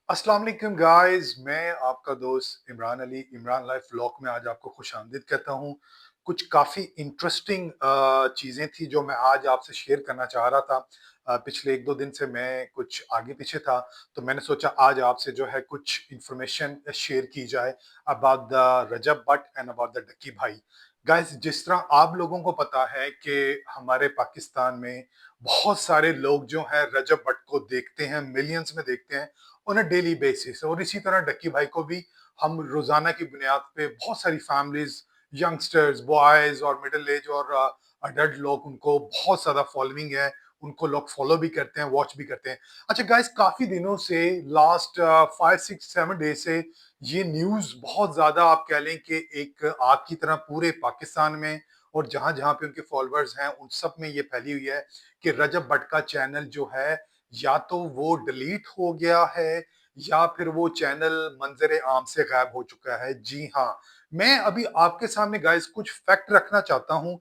अस्सलाम वालेकुम गाइस, मैं आपका दोस्त इमरान अली इमरान लाइफ व्लॉग में आज आपको खुशामदीद कहता हूँ। कुछ काफ़ी इंटरेस्टिंग चीज़ें थी जो मैं आज आपसे शेयर करना चाह रहा था। पिछले 1-2 दिन से मैं कुछ आगे पीछे था, तो मैंने सोचा आज आपसे जो है कुछ इन्फॉर्मेशन शेयर की जाए about the Rajab Butt and about the Ducky भाई। गाइस, जिस तरह आप लोगों को पता है कि हमारे पाकिस्तान में बहुत सारे लोग जो हैं रजब भट्ट को देखते हैं, मिलियंस में देखते हैं ऑन अ डेली बेसिस। और इसी तरह डक्की भाई को भी हम रोजाना की बुनियाद पे बहुत सारी फैमिलीज, यंगस्टर्स, बॉयज और मिडिल एज और अडल्ट लोग, उनको बहुत ज्यादा फॉलोइंग है। उनको लोग फॉलो भी करते हैं, वॉच भी करते हैं। अच्छा गाइस, काफी दिनों से लास्ट 5-6-7 डे से ये न्यूज बहुत ज्यादा, आप कह लें कि एक आग की तरह पूरे पाकिस्तान में और जहां जहां पे उनके फॉलोअर्स हैं उन सब में ये फैली हुई है कि रजब भट्ट का चैनल जो है या तो वो डिलीट हो गया है या फिर वो चैनल मंजर आम से गायब हो चुका है। जी हाँ, मैं अभी आपके सामने गाइस कुछ फैक्ट रखना चाहता हूं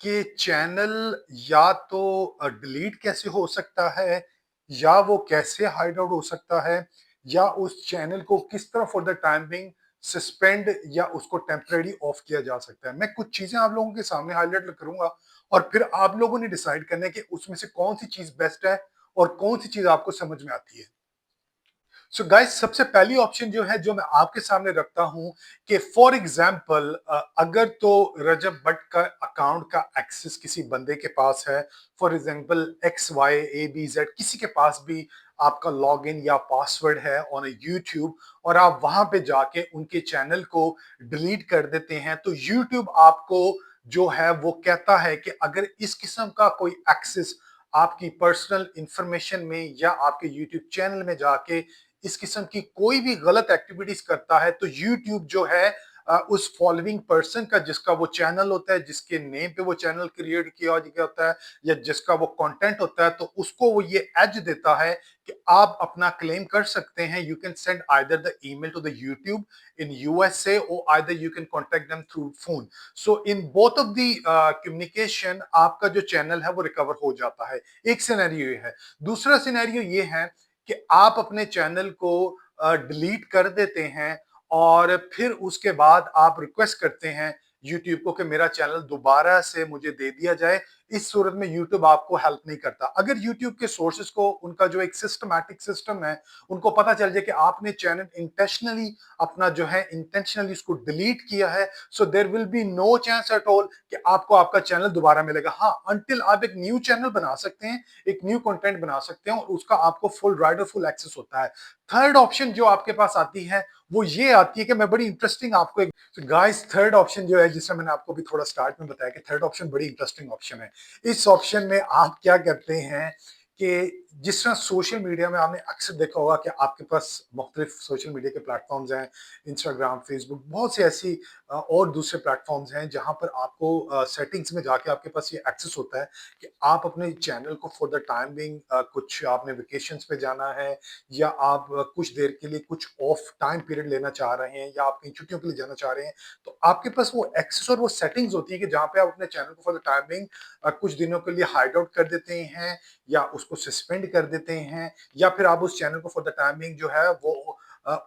कि चैनल या तो डिलीट कैसे हो सकता है, या वो कैसे हाइड आउट हो सकता है, या उस चैनल को किस तरह for the time being suspend या उसको टेम्परेरी ऑफ किया जा सकता है। मैं कुछ चीजें आप लोगों के सामने हाईलाइट करूंगा और फिर आप लोगों ने डिसाइड करना है कि उसमें से कौन सी चीज बेस्ट है और कौन सी चीज आपको समझ में आती है। सो गाइस, सबसे पहली ऑप्शन जो है जो मैं आपके सामने रखता हूं कि फॉर एग्जांपल अगर तो रजब भट्ट का अकाउंट का एक्सेस किसी बंदे के पास है, फॉर एग्जांपल XYABZ, किसी के पास भी आपका लॉगिन या पासवर्ड है ऑन यूट्यूब, और आप वहां पे जाके उनके चैनल को डिलीट कर देते हैं, तो यूट्यूब आपको जो है वो कहता है कि अगर इस किस्म का कोई एक्सेस आपकी पर्सनल इंफॉर्मेशन में या आपके यूट्यूब चैनल में जाके इस किस्म की कोई भी गलत एक्टिविटीज करता है, तो यूट्यूब जो है उस फॉलोइंग पर्सन का, जिसका वो चैनल होता है, जिसके नेम पे वो चैनल क्रिएट किया गया होता है या जिसका वो कंटेंट होता है, तो उसको वो ये एज देता है कि आप अपना क्लेम कर सकते हैं। You can send either the email to the YouTube in USA और either you can contact them through phone. So in both of the communication आपका जो चैनल है वो रिकवर हो जाता है। एक सिनेरियो ये है। दूसरा सिनेरियो ये है कि आप अपने चैनल को डिलीट कर देते हैं और फिर उसके बाद आप रिक्वेस्ट करते हैं यूट्यूब को कि मेरा चैनल दोबारा से मुझे दे दिया जाए। इस सूरत में यूट्यूब आपको हेल्प नहीं करता। अगर यूट्यूब के सोर्सेज को, उनका जो एक सिस्टमैटिक सिस्टम है, उनको पता चल जाए कि आपने चैनल इंटेंशनली अपना जो है इंटेंशनली उसको डिलीट किया है, so there will be no chance at all कि आपको आपका चैनल दोबारा मिलेगा। हाँ, अंटिल आप एक न्यू चैनल बना सकते हैं, एक न्यू कंटेंट बना सकते हैं और उसका आपको फुल राइट और फुल एक्सेस होता है। थर्ड ऑप्शन जो आपके पास आती है वो ये आती है कि मैं बड़ी इंटरेस्टिंग आपको एक, गाइस, थर्ड ऑप्शन जो है, जिसमें मैंने आपको भी थोड़ा स्टार्ट में बताया कि थर्ड ऑप्शन बड़ी इंटरेस्टिंग ऑप्शन है। इस ऑप्शन में आप क्या करते हैं कि जिस तरह सोशल मीडिया में आपने अक्सर देखा होगा कि आपके पास मुख्तलिफ सोशल मीडिया के प्लेटफॉर्म्स हैं, इंस्टाग्राम, फेसबुक, बहुत सी ऐसी और दूसरे प्लेटफॉर्म्स हैं जहां पर आपको सेटिंग्स में जाके आपके पास ये एक्सेस होता है कि आप अपने चैनल को फॉर द टाइम बिंग, कुछ आपने वेकेशंस पे जाना है या आप कुछ देर के लिए कुछ ऑफ टाइम पीरियड लेना चाह रहे हैं या आप कहीं छुट्टियों के लिए जाना चाह रहे हैं, तो आपके पास वो एक्सेस और वो सेटिंग्स होती है कि जहां पे आप अपने चैनल को फॉर द टाइम बिंग कुछ दिनों के लिए हाइड आउट कर देते हैं या उसको सस्पेंड कर देते हैं, या फिर आप उस चैनल को फॉर द टाइम बिंग जो है वो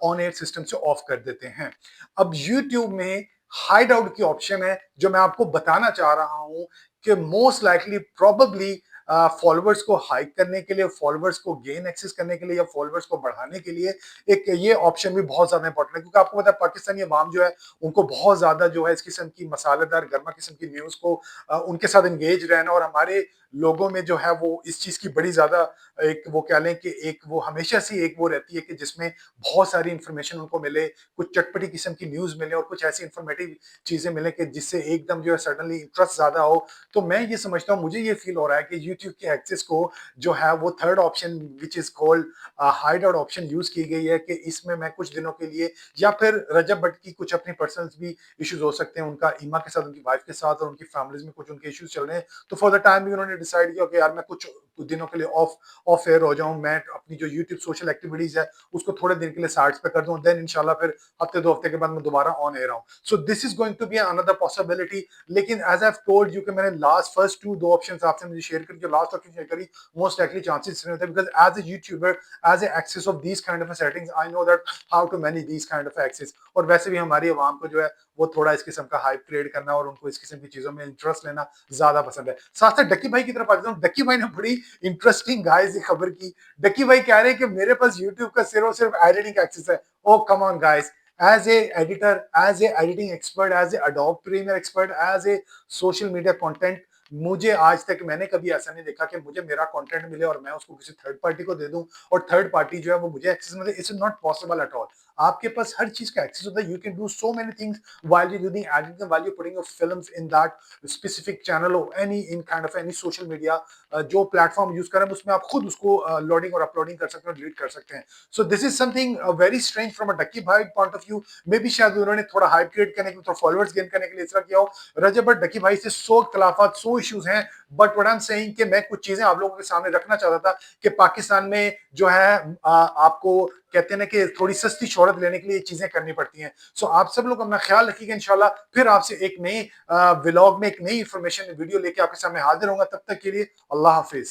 ऑन एयर सिस्टम से ऑफ कर देते हैं। अब यूट्यूब में हाइड आउट की ऑप्शन है जो मैं आपको बताना चाह रहा हूं कि मोस्ट लाइकली प्रोबेबली फॉलोअर्स को हाइड करने के लिए, फॉलोअर्स को गेन एक्सेस करने के लिए या फॉलोअर्स को बढ़ाने के लिए एक ये ऑप्शन भी बहुत ज्यादा इंपॉर्टेंट है, क्योंकि आपको पता है पाकिस्तानी अवाम जो है उनको बहुत ज्यादा जो है इस किस्म की मसालेदार गर्मा किस्म की न्यूज को उनके साथ एंगेज रहना, और हमारे लोगों में जो है वो इस चीज की बड़ी ज्यादा एक, वो कह लें कि एक वो हमेशा से एक वो रहती है कि जिसमें बहुत सारी इंफॉर्मेशन उनको मिले, कुछ चटपटी किस्म की न्यूज मिले और कुछ ऐसी इंफॉर्मेटिव चीजें मिले कि जिससे एकदम जो है सडनली इंटरेस्ट ज्यादा हो। तो मैं ये समझता हूँ, मुझे ये फील हो रहा है कि यूट्यूब के एक्सेस को जो है वो third option which is called hide out option use की गई है कि इसमें मैं कुछ दिनों के लिए, या फिर रजब भट्ट की कुछ अपनी पर्सनल भी इश्यूज हो सकते हैं, उनका ईमा के साथ, उनकी वाइफ के साथ और उनकी फैमिलीज में कुछ उनके इश्यूज चल रहे हैं, तो फॉर द टाइम भी उन्होंने डिसाइड किया कि यार मैं कुछ कुछ दिनों के लिए ऑफ एयर हो जाऊं, मैं अपनी जो यूट्यूब सोशल एक्टिविटीज है उसको थोड़े दिन के लिए साइड्स पे कर दूं, देन इंशाल्लाह फिर हफ्ते 2 हफ्ते के बाद मैं दोबारा ऑन एयर आऊं। So this is going to be another possibility. लेकिन एज आई टोल्ड यू कि मैंने लास्ट फर्स्ट टू दो ऑप्शंस आपसे मुझे शेयर करी, जो लास्ट ऑप्शन शेयर करी, मोस्ट लाइकली चांसेस नहीं होते, because as a YouTuber, as a access of these kind of settings, I know that how to manage these kind of access. और वैसे भी हमारी आवाम को जो है वो थोड़ा इस किस्म का हाइप क्रिएट करना और उनको इस किस्म की चीजों में इंटरेस्ट लेना ज्यादा पसंद है। साथ साथ डक्की भाई की तरफ आते हैं। डक्की भाई ने बड़ी इंटरेस्टिंग गाइस ये खबर की। डक्की भाई कह रहे हैं कि मेरे पास यूट्यूब का सिर्फ और सिर्फ एडिटिंग एक्सेस है। Oh come on guys, as a editor, as a editing expert, as a Adobe Premiere expert, as a social media content, मुझे आज तक मैंने कभी ऐसा नहीं देखा कि मुझे मेरा कंटेंट मिले और मैं उसको किसी थर्ड पार्टी को दे दूं और थर्ड पार्टी जो है वो मुझे एक्सेस मिले। It's not possible at all. आपके पास हर चीज का एक्सेस होता है। You can do so many things while you're doing editing, while you're putting your films in that specific channel or any in kind of any social media, जो platform use करें उसमें आप खुद उसको लोडिंग और uploading कर सकते हैं, डिलीट कर सकते हैं। So this is something very strange from a Ducky Bhai point of view. Maybe शायद उन्होंने थोड़ा हाइप क्रिएट करने के लिए, थोड़ा फॉलोअर्स गेन करने के लिए इस तरह किया हो। रजब बट डक्की भाई से 100 इख्तलाफात, 100 इश्यूज हैं, but what I am saying कि मैं कुछ चीजें आप लोगों के सामने रखना चाहता था कि पाकिस्तान में जो है आपको कहते हैं ना कि थोड़ी सस्ती शोहरत लेने के लिए चीजें करनी पड़ती हैं। सो आप सब लोग अपना ख्याल रखिएगा। इंशाल्लाह फिर आपसे एक नई व्लॉग में एक नई इंफॉर्मेशन वीडियो लेके आपके सामने हाजिर होगा। तब तक के लिए अल्लाह हाफिज।